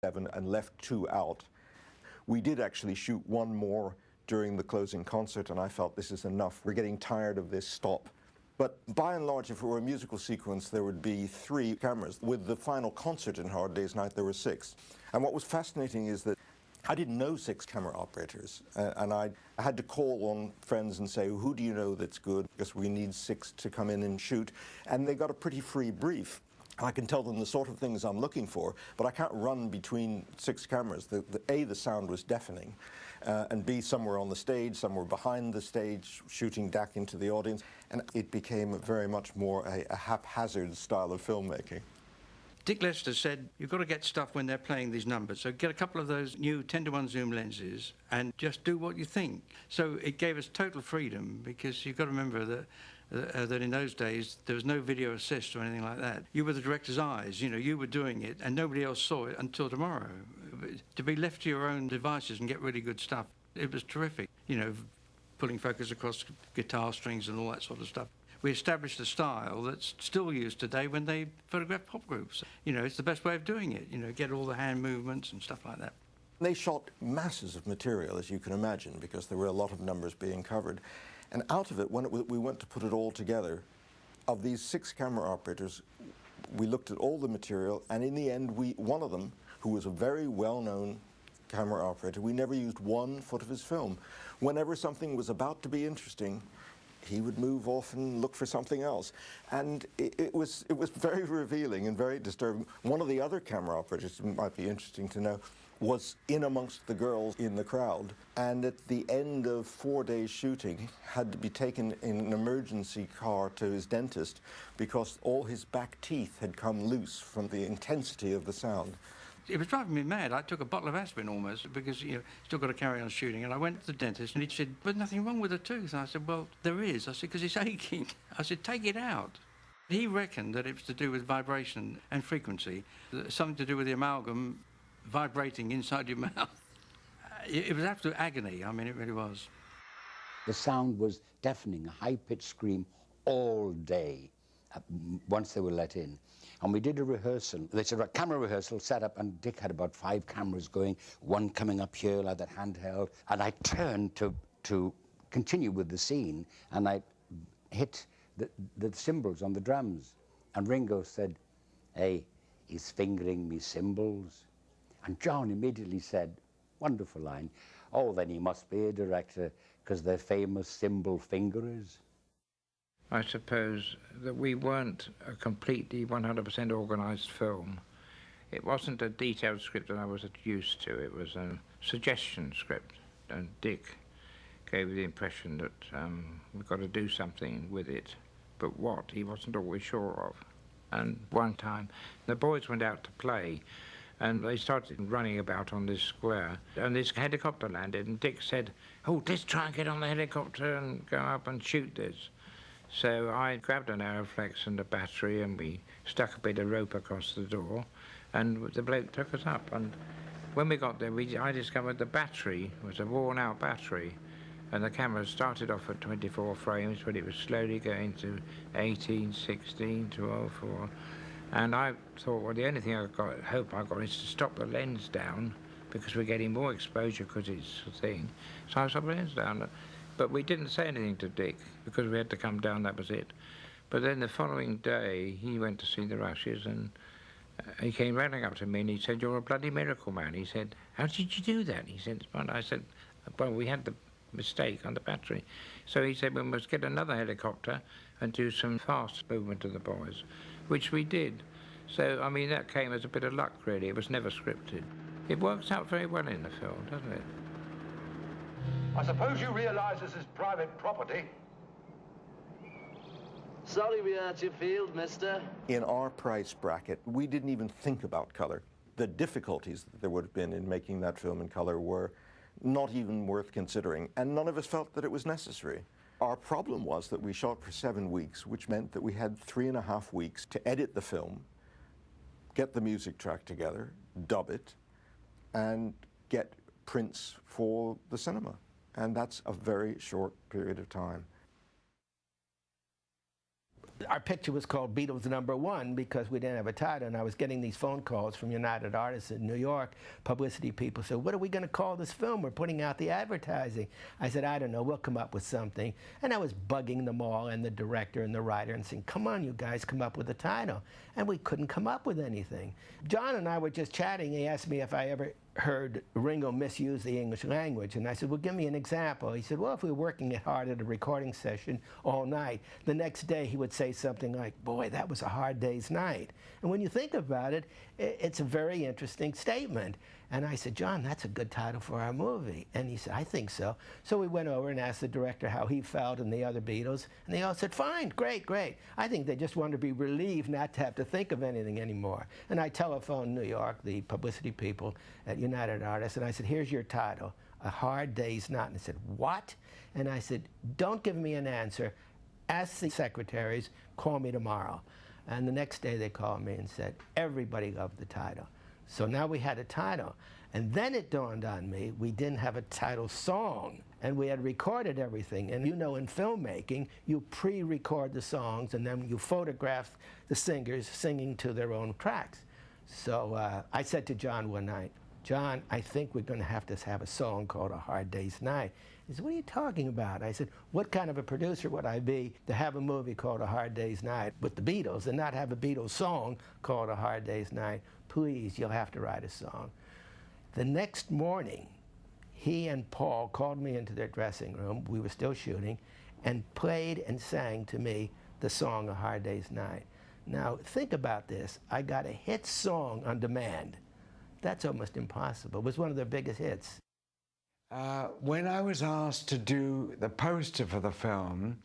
7 and left 2 out. We did actually shoot one more during the closing concert, and I felt this is enough. We're getting tired of this, stop. But by and large, if it were a musical sequence, there would be 3 cameras. With the final concert in Hard Day's Night, there were 6. And what was fascinating is that I didn't know 6 camera operators, and I had to call on friends and say, who do you know that's good? Because we need 6 to come in and shoot. And they got a pretty free brief. I can tell them the sort of things I'm looking for, but I can't run between 6 cameras. A, the sound was deafening, and B, somewhere on the stage, somewhere behind the stage, shooting back into the audience, and it became very much more a haphazard style of filmmaking. Dick Lester said, you've got to get stuff when they're playing these numbers. So get a couple of those new 10-to-1 zoom lenses and just do what you think. So it gave us total freedom, because you've got to remember that in those days there was no video assist or anything like that. You were the director's eyes, you know, you were doing it and nobody else saw it until tomorrow. To be left to your own devices and get really good stuff, it was terrific. You know, pulling focus across guitar strings and all that sort of stuff. We established a style that's still used today when they photograph pop groups. You know, it's the best way of doing it, you know, get all the hand movements and stuff like that. They shot masses of material, as you can imagine, because there were a lot of numbers being covered. And out of it, when we went to put it all together, of these 6 camera operators, we looked at all the material, and in the end, one of them, who was a very well-known camera operator, we never used 1 foot of his film. Whenever something was about to be interesting, he would move off and look for something else. And it was very revealing and very disturbing. One of the other camera operators, it might be interesting to know, was in amongst the girls in the crowd, and at the end of 4 days shooting had to be taken in an emergency car to his dentist because all his back teeth had come loose from the intensity of the sound. It was driving me mad. I took a bottle of aspirin almost, because, you know, still got to carry on shooting. And I went to the dentist and he said, there's nothing wrong with the tooth. And I said, well, there is. I said, because it's aching. I said, take it out. He reckoned that it was to do with vibration and frequency, something to do with the amalgam vibrating inside your mouth. It was absolute agony. I mean, it really was. The sound was deafening, a high-pitched scream all day once they were let in. And we did a rehearsal. They said, right, camera rehearsal, set up, and Dick had about 5 cameras going, one coming up here like that handheld. And I turned to continue with the scene, and I hit the cymbals on the drums. And Ringo said, hey, he's fingering me cymbals. And John immediately said, wonderful line, oh, then he must be a director, because they're famous cymbal fingerers. I suppose that we weren't a completely 100% organised film. It wasn't a detailed script that I was used to. It was a suggestion script, and Dick gave me the impression that we've got to do something with it, but what, he wasn't always sure of. And one time, the boys went out to play, and they started running about on this square, and this helicopter landed, and Dick said, oh, let's try and get on the helicopter and go up and shoot this. So I grabbed an Aeroflex and a battery, and we stuck a bit of rope across the door, and the bloke took us up. And when we got there, I discovered the battery was a worn-out battery, and the camera started off at 24 frames, but it was slowly going to 18, 16, 12, 4. And I thought, well, the only thing hope I got is to stop the lens down, because we're getting more exposure because it's a thing. So I stopped the lens down. But we didn't say anything to Dick, because we had to come down, that was it. But then the following day, he went to see the Rushes, and he came running up to me and he said, you're a bloody miracle, man. He said, how did you do that? He said, I said, well, we had the mistake on the battery. So he said, we must get another helicopter and do some fast movement to the boys, which we did. So, I mean, that came as a bit of luck, really. It was never scripted. It works out very well in the film, doesn't it? I suppose you realise this is private property. Sorry we hurt your field, mister. In our price bracket, we didn't even think about colour. The difficulties that there would have been in making that film in colour were not even worth considering, and none of us felt that it was necessary. Our problem was that we shot for 7 weeks, which meant that we had 3.5 weeks to edit the film, get the music track together, dub it, and get prints for the cinema. And that's a very short period of time. Our picture was called Beatles #1 because we didn't have a title, and I was getting these phone calls from United Artists in New York. Publicity people said, what are we going to call this film? We're putting out the advertising. I said, I don't know, we'll come up with something. And I was bugging them all, and the director and the writer, and saying, come on, you guys, come up with a title. And we couldn't come up with anything. John and I were just chatting. He asked me if I ever heard Ringo misuse the English language, and I said, well, give me an example. He said, well, if we were working it hard at a recording session all night, the next day he would say something like, boy, that was a hard day's night. And when you think about it, it's a very interesting statement. And I said, John, that's a good title for our movie. And he said, I think so. So we went over and asked the director how he felt and the other Beatles, and they all said, fine, great, great. I think they just wanted to be relieved not to have to think of anything anymore. And I telephoned New York, the publicity people at United Artists, and I said, here's your title, A Hard Day's Night. And they said, what? And I said, don't give me an answer. Ask the secretaries, call me tomorrow. And the next day they called me and said, everybody loved the title. So now we had a title. And then it dawned on me, we didn't have a title song. And we had recorded everything. And you know, in filmmaking, you pre-record the songs, and then you photograph the singers singing to their own tracks. So I said to John one night, John, I think we're going to have a song called A Hard Day's Night. He said, what are you talking about? I said, what kind of a producer would I be to have a movie called A Hard Day's Night with the Beatles and not have a Beatles song called A Hard Day's Night? Please, you'll have to write a song. The next morning, he and Paul called me into their dressing room, we were still shooting, and played and sang to me the song A Hard Day's Night. Now, think about this. I got a hit song on demand. That's almost impossible. It was one of their biggest hits. When I was asked to do the poster for the film,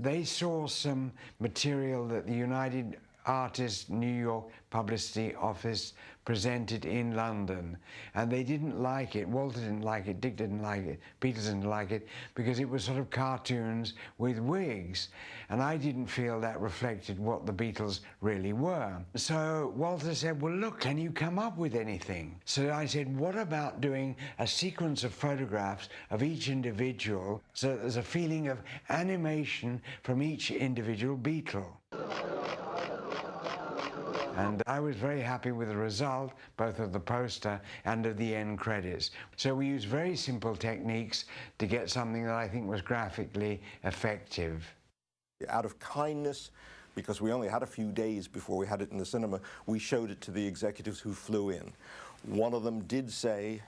they saw some material that the United Artists New York Publicity Office presented in London, and they didn't like it. Walter didn't like it, Dick didn't like it, Peter didn't like it, because it was sort of cartoons with wigs, and I didn't feel that reflected what the Beatles really were. So Walter said, well, look, can you come up with anything? So I said, what about doing a sequence of photographs of each individual so that there's a feeling of animation from each individual Beatle? And I was very happy with the result, both of the poster and of the end credits. So we used very simple techniques to get something that I think was graphically effective. Out of kindness, because we only had a few days before we had it in the cinema, we showed it to the executives who flew in. One of them did say,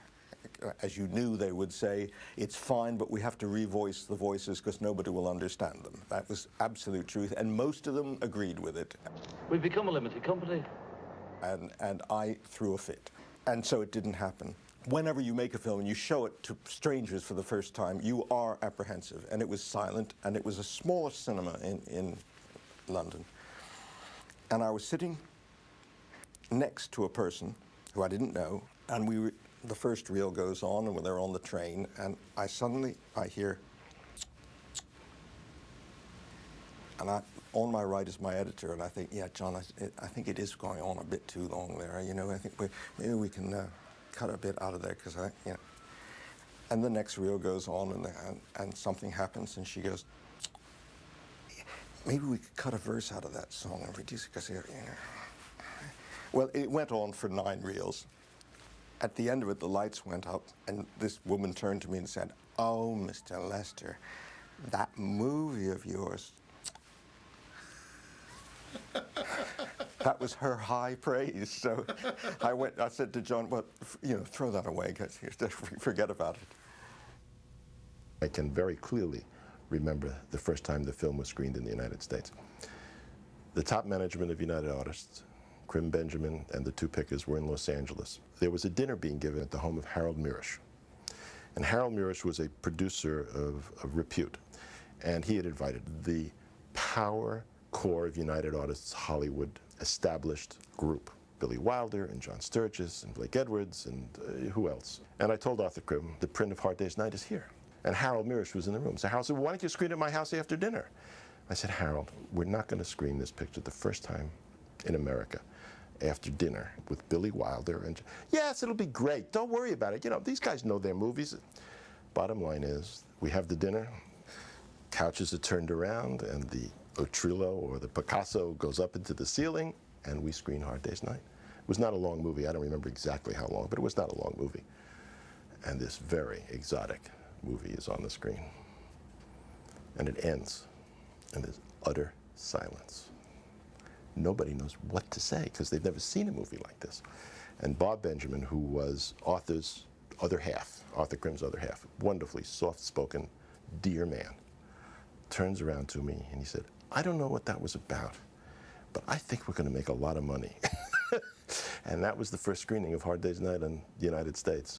as you knew they would say, it's fine, but we have to revoice the voices because nobody will understand them. That was absolute truth, and most of them agreed with it. We've become a limited company. And I threw a fit. And so it didn't happen. Whenever you make a film and you show it to strangers for the first time, you are apprehensive. And it was silent, and it was a smaller cinema in London. And I was sitting next to a person who I didn't know, and the first reel goes on, and they're on the train, and I hear, and on my right is my editor, and I think, yeah, John, I think it is going on a bit too long there. You know, I think maybe we can cut a bit out of there, because you know. And the next reel goes on, and something happens, and she goes, maybe we could cut a verse out of that song and reduce it, because, you know. Well, it went on for 9 reels. At the end of it, the lights went up, and this woman turned to me and said, oh, Mr. Lester, that movie of yours. That was her high praise. So I said to John, well, you know, throw that away, guys. Forget about it. I can very clearly remember the first time the film was screened in the United States. The top management of United Artists, Krim Benjamin and the 2 pickers, were in Los Angeles. There was a dinner being given at the home of Harold Mirisch. And Harold Mirisch was a producer of repute. And he had invited the power core of United Artists Hollywood established group. Billy Wilder and John Sturgis and Blake Edwards and who else. And I told Arthur Krim, the print of Hard Day's Night is here. And Harold Mirisch was in the room. So Harold said, well, why don't you screen it at my house after dinner? I said, Harold, we're not going to screen this picture the first time in America after dinner with Billy Wilder. And yes, it'll be great. Don't worry about it. You know, these guys know their movies. Bottom line is, we have the dinner, couches are turned around, and the Trillo or the Picasso goes up into the ceiling, and we screen Hard Day's Night. It was not a long movie. I don't remember exactly how long, but it was not a long movie. And this very exotic movie is on the screen. And it ends, and there's utter silence. Nobody knows what to say because they've never seen a movie like this. And Bob Benjamin, who was Arthur's other half, Arthur Krim's other half, wonderfully soft-spoken, dear man, turns around to me and he said, I don't know what that was about, but I think we're going to make a lot of money. And that was the first screening of Hard Day's Night in the United States.